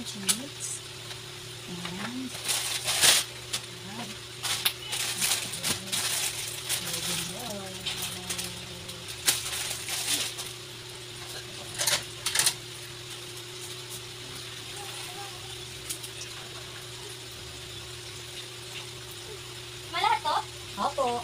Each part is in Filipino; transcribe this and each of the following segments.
chips. And Malahat to? opo.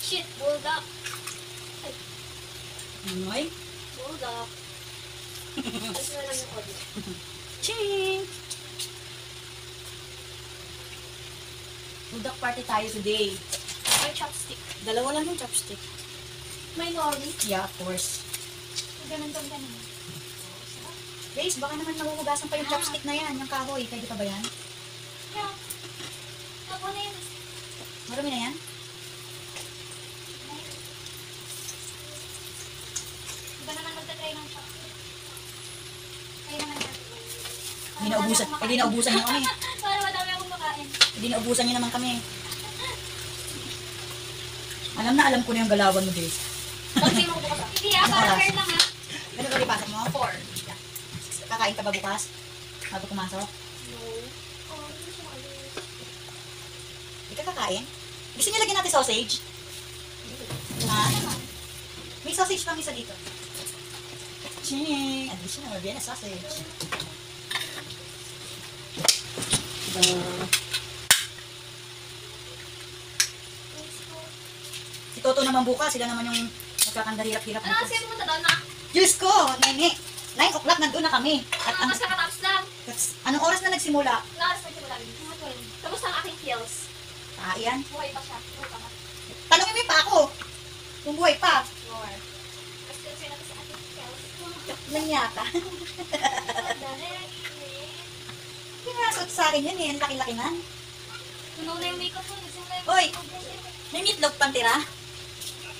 Shit, bulldog. Anoy? Bulldog. Tapos na lang yung audio. Ching! Budak party tayo today. May chopstick. Dalawa lang yung chopstick. May nori. Yeah, of course. Ganun. Guys, baka naman nahuhugasan pa yung chopstick na yan, yung kahoy. Pwede pa ba yan? Yeah. Tapos na yun. Marami na yan? Iba naman magta-try ng chopstick. Kaya naman natin. Hindi naubusan niyo kami. Para madami akong makain. Hindi naubusan niyo naman kami. Alam ko na yung galawan mo, Grace. Pag-sim mo bukas. Hindi para fair lang ha. Ano ba ipasok mo? 4. Kakain ka ba bukas? Bago pumasok? No. Oh, hindi siya makalit. Hindi ka kakain? Gusto niyo lagyan natin sausage? Ha? May sausage pang isa dito. Ching! Additional Vienna sausage. Si Toto naman bukas, sila naman yung nagkakandahirap-hirap Ano kasi pumunta doon na? Diyos ko, nene! 9 o'clock nandun na kami. At ang, Mas kakatapos lang. anong oras na nagsimula? Lakas na siya malagi. Kamusta ang aking kills? Yan. Buhay pa siya. Buhay pa ba? Tanongin mo pa ako. Kung buhay pa. More. Mas kills natin sa aking kills. Lang yata. Pinasot sa akin yun eh. Ang laki-laki na. Tunaw na yung makeup ko. Nagsimula yung Hoy! May meatloaf pang tira?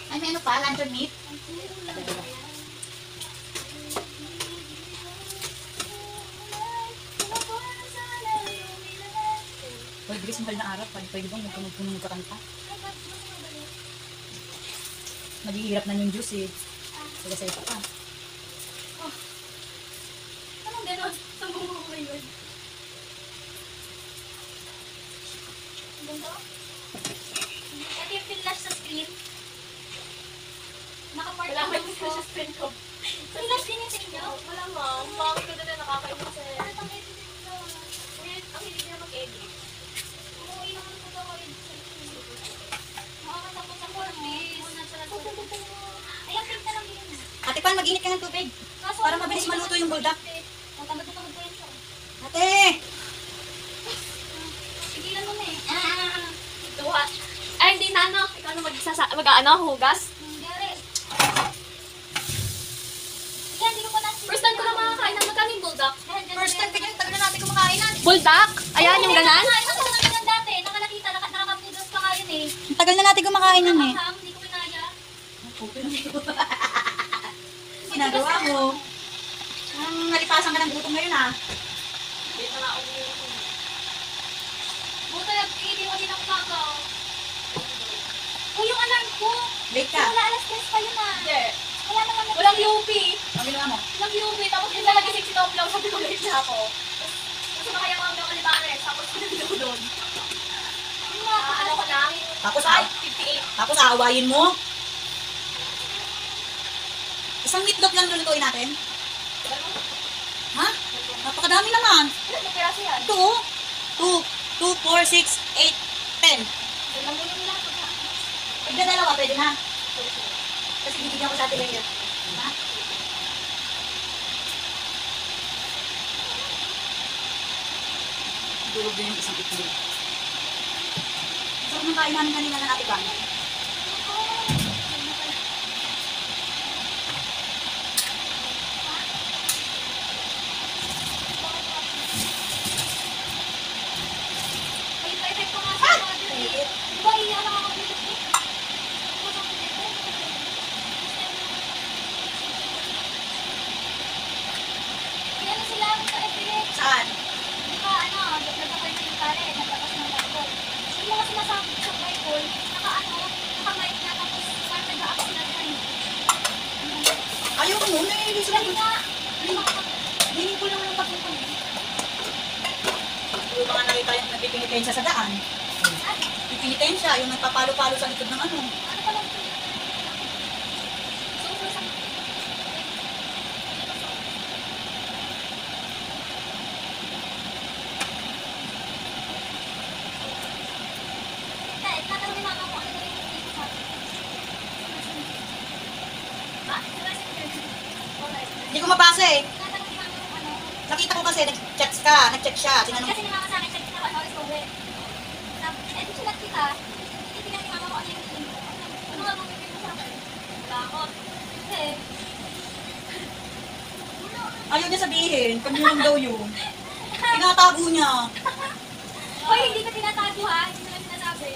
Ay, may ano pa? Lantern meat? Hoy, Grace, mahal na araw. Pwede bang magpunong ka kanta? Maghihirap na yung juice eh. Sige pa ka. Anong gano'n? Saan bumuha yun? Ang ganda ko. Ito yung pinlash sa screen. Nakapark Wala ako may gusto sa screen ko. Pinlash din yung sa inyo? Wala ma'am. Bakit ko na nakakainis eh. Ano itong edit dito? Weird, ang hindi na mag-edit. Umuwi naman po daw kayo sa screen. Makakatapos ang 4 days. Ay, ang pink na lang yun. Ate Pan, mag-init ka ng tubig. Kaso, Para mabilis maluto yung buldak. Matambad-tambad ko yan siya. Ate! Sigilan mo na eh. Duha. Ay, hindi na ano. Ikaw na mag-ano, hugas. Gary. Yan, hindi ko pa nasi. First time ko na makakain ng magkano yung bulldog. First time ka dyan, tagal na natin kumakain na. Bulldog? Ayan, yung ganan? Ito na ganyan dati. Nakalakita, nakakapudos pa kayo eh. Tagal na natin kumakain nun eh. Nakakahang, hindi ko pinaya. Ginagawa mo. Ang nalipasan ka ng gutom ngayon ah. Hindi na nga umiinom. Buta, hindi ko din ako kakaw. O, yung alarm ko. Late ka. Wala, alas 10 pa yun ah. Hindi. Wala naman na. Walang UP. Ang ginawa mo. Walang UP. Tapos yung lalagay si Tom lang. Sabi ko late na ako. Tapos na kaya mga mga Olivares. Tapos pinagin ako doon. Yung mga Ano ko lang? Tapos, 5:58. tapos aawayin mo. Isang meatloaf lang lulutuin natin. Ha? Napakadami naman. Ilan na piraso yan? Ito oh. 2, 4, 6, 8, 10. Alam mo yung lahat. Pagka dalawa, pwede na. Kasi bibigyan ko sa atin ngayon. Ha? Durog din yung isang itlog. Sarap ng kain namin kanina na natin ba? Ay, pa-effect ko nga sa mga dito. Di ba, iyan lang ako dito. Saan? Diba, nagkakaroon yung pare, nagtapas ng takbo. Yung mga sinasabi sa Bible, naka-mic na tapos parang nag-a-accident ka rin. Ayaw ko muna eh. Hindi sila Dahil nga, Hiling ko naman ang pagpunta mo. Yung mga nakita yung nagpipinitensya sa daan. Pipinitensya, yung nagpapalo-palo sa likod ng ano. ano pa lang ito? Sobrang sakit. Dahil, tatanong ni mama kung ano na yung dito sa akin. Ha? Hindi ko mabasa eh. Tatanong ni mama kung ano. Nakita ko kasi, nag-chat ka, nag-chat siya. Tinanong, Kasi ni mama sa akin, check na ano, is over. Eh, di sulat kita. Tinitingnan ni mama kung ano yung tingin ko. Ano nga bang bibig mo sa akin? Wala ako. Kasi, ayaw niya sabihin, kung yun lang daw yun. Tinatago niya. hoy, hindi ko tinatago ha. Hindi ko na sinasabi.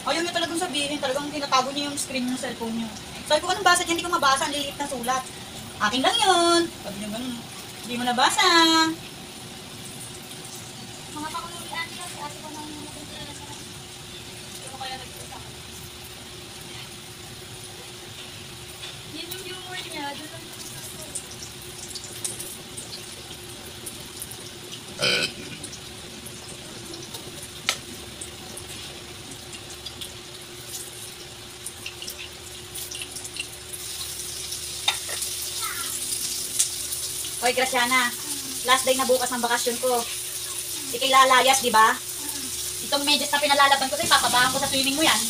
Ayaw niya talagang sabihin, talagang tinatago niya yung screen ng cellphone niya. Sabi ko, anong basa niya? Hindi ko mabasa, ang liliit na sulat. Akin lang yun. Sabi niya ganun, hindi mo nabasa. Mga pakulurian nila, si ate ko nang napunta na sa ano kaya nagpunta ko. Yun yung humor niya. Doon lang Hoy, Graciana, last day na bukas ng bakasyon ko. Ikay lalayas, di ba? Itong medyas na pinalalaban ko sa'yo, papabahan ko sa swimming mo yan.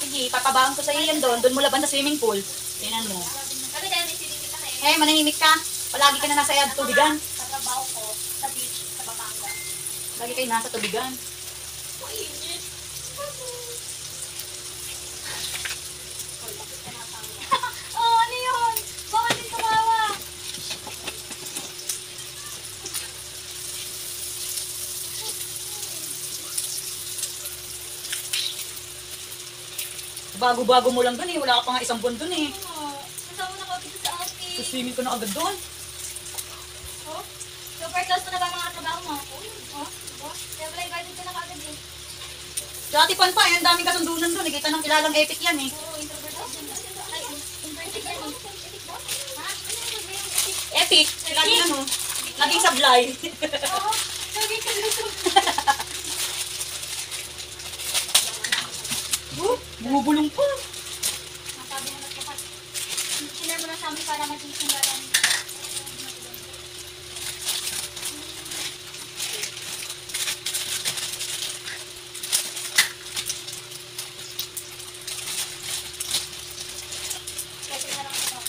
Sige, papabahan ko sa'yo yan doon. Doon mo laban sa swimming pool. Tingnan mo. Kami dahil may sinipit na kayo. Eh, manahimik ka. Palagi ka na nasa tubigan. Sa trabaho ko, sa beach, sa Batangas. Lagi kayo nasa tubigan. Mainit. Oh, ano yun? Bawal din tumawa. Bago-bago mo lang doon eh. Wala ka pa nga isang buwan doon eh. Kasama na ko dito sa office. So, swimming ko na agad doon. Oh, super close mo na ba ang mga trabaho mo? Oh, kaya pala invited ka na kaagad eh. Dati pan pa, ang daming kasundunan doon. Nakita ng kilalang epic yan eh. Oo, introvert ako. Ay, introvert yan eh. Ha? Ano yung epic? Epic. Laging ano. Laging sablay. Oo, lagi ka dito. Bumubulong pa. Nasabi mo na kapag sinare mo na sa amin para magsisimbaran. Kasi na lang ito.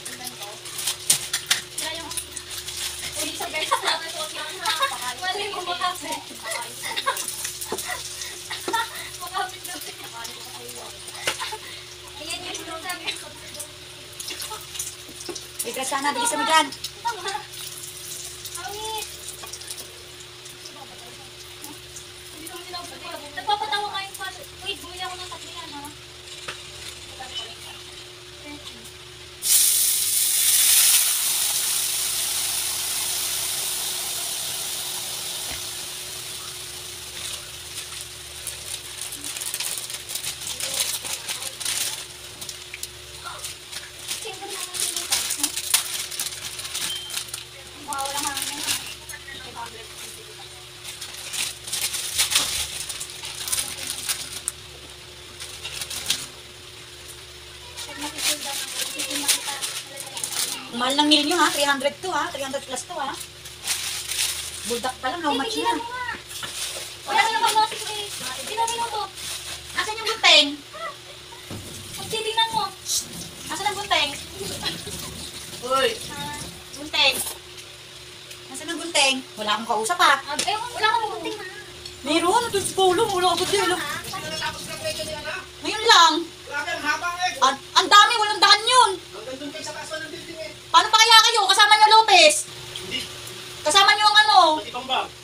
Tingnan ko. Try yung ulit sa guys. Wala yung makapit. Makapit daw siya. Ayan yung sinasabi ko. Hey, Graciana, bilisan mo dyan. Awit! Nagpapatawa kayo pa. Wait, bumili ako ng tatlo yan, ha? Single naman yung lupa. Walang hangin. Pag makikita, hindi makita. Ang mahal ng meal nyo ha. 300 to ha. 300 plus to ha. Buldak pa lang. How much Tigilan na? mo nga. Wala ka naman mga siko eh. Tinamin mo to. Asan yung bunteng? Pagtitingnan mo. Asan ang bunteng? Uy, bunteng. Asan ang bunteng? Wala akong kausap ha. Wala ka mabuting na. Meron. Ito sa polo. Wala ako dyan. Ngayon lang. Ang dami. Walang daan yun. Paano pa kaya kayo? Kasama nyo Lopez. Kasama nyo ang ano.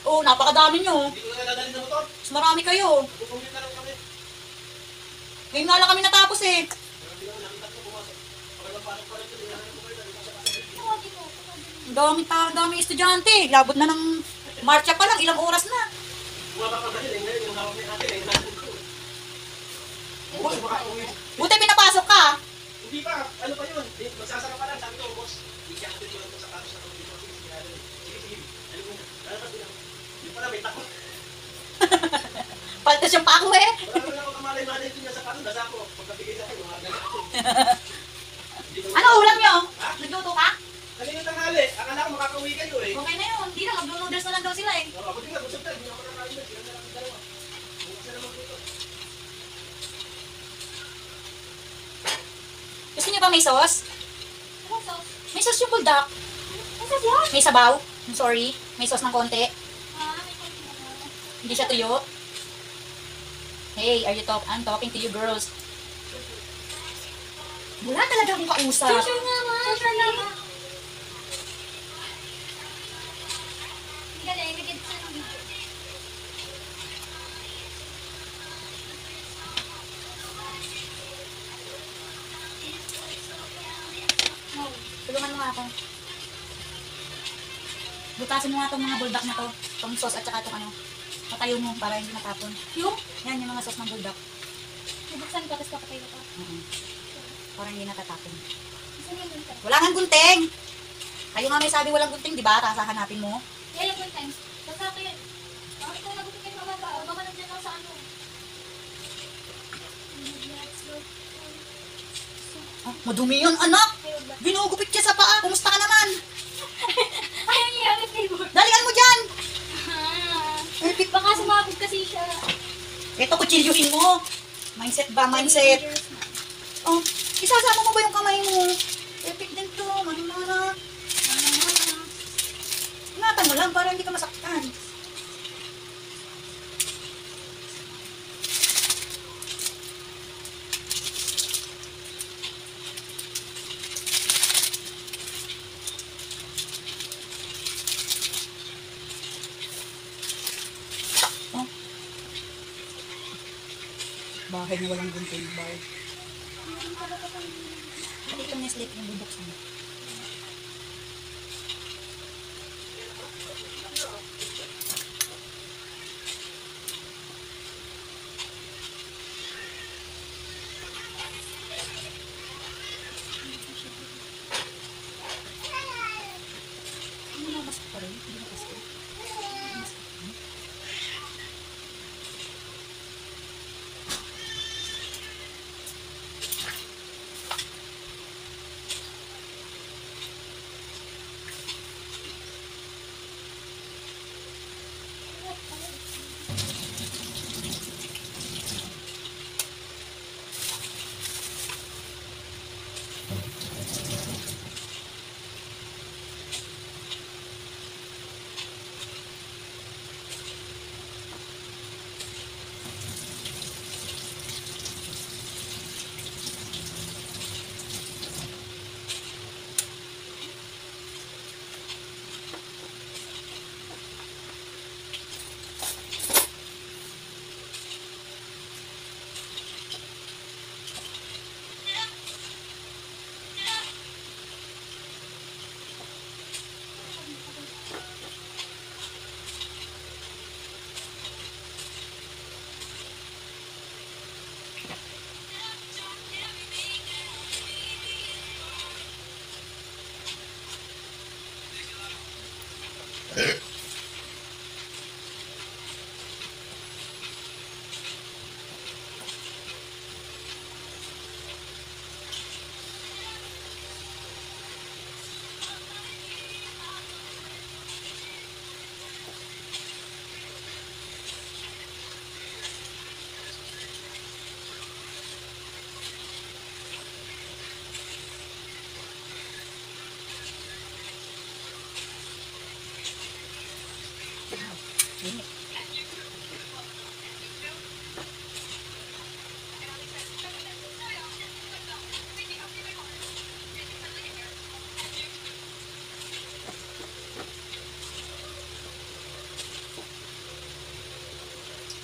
Oo, napakadami nyo. Mas marami kayo. Ngayon nga lang kami natapos eh. Ang dami estudyante. Labot na ng marcha pa lang, ilang oras na. Buti pinapasok ka. Hindi pa, ano pa yun? Magsasara pa lang, sabi ko, boss. Hindi siya ako yung sapatos na kung dito. Sige, sige. Alam mo na, lalabas din ako. Hindi pala, may takot. Paltas yung pako eh. Wala naman ako kamalay-malay din niya sapatos. Dasa ako, pagkabigay sa akin, mga ganyan ako. Ano ulam nyo? Nagluto ka? Kanina tanghali, akala ko makakauwi kayo eh. Okay na yun. Hindi na, mag-noodles na lang daw sila eh. Ako din nga, busog tayo, hindi ako nakakain na. Sila na lang ang dalawa. Bukas na naman dito. Gusto niyo ba may sauce? Ano sauce? May sauce yung buldak. Ano sauce yan? May sabaw. I'm sorry. May sauce ng konti. May konti na. Hindi siya tuyo. Hey, I'm talking to you girls. Wala talaga akong kausap. Sure naman. Sure naman. Galing, nag-edit siya ng video. No, tulungan mo nga ako. Butasin mo nga itong mga buldak na to. Itong sauce at saka itong ano. Patayo mo para hindi matapon. Yung? Yan yung mga sauce ng buldak. Bubuksan ko, tapos papatay ko to. Para hindi natatapon. Saan yung gunting? Wala nga gunting! Kayo nga may sabi walang gunting, di ba? Tapos hanapin mo. Yeah, yung gunting. Basta ako yun. Bakit ko nagutin kayo mababa? Baka nandiyan lang sa ano. Oh, madumi yun, anak! Ayun ba? Ginugupit siya sa paa. Kumusta ka naman? Ayaw niya yung flavor. Dalian mo dyan! Baka sumabog kasi siya. Ito, kutsilyuhin mo. Mindset ba? Mindset. Oh, isasama mo ba yung kamay mo? Epic din to. Manumana. Manumana. Ingatan mo lang para hindi ka masaktan. Oh. Bahay na walang gunting. Bahay. Dito may slip yung bubuksan mo. Hindi na masok pa rin. Hindi na masok.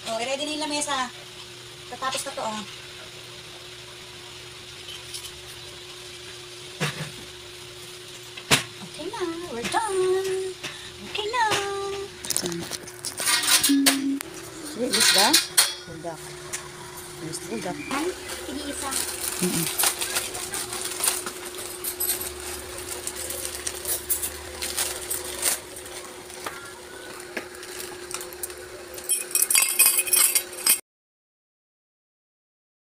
Oh, ready na yung lamesa. Tatapos na to, oh. Okay. Okay na, we're done. Okay na. See, this da? Hold up. This hold up. Sige, isa. Mm-mm.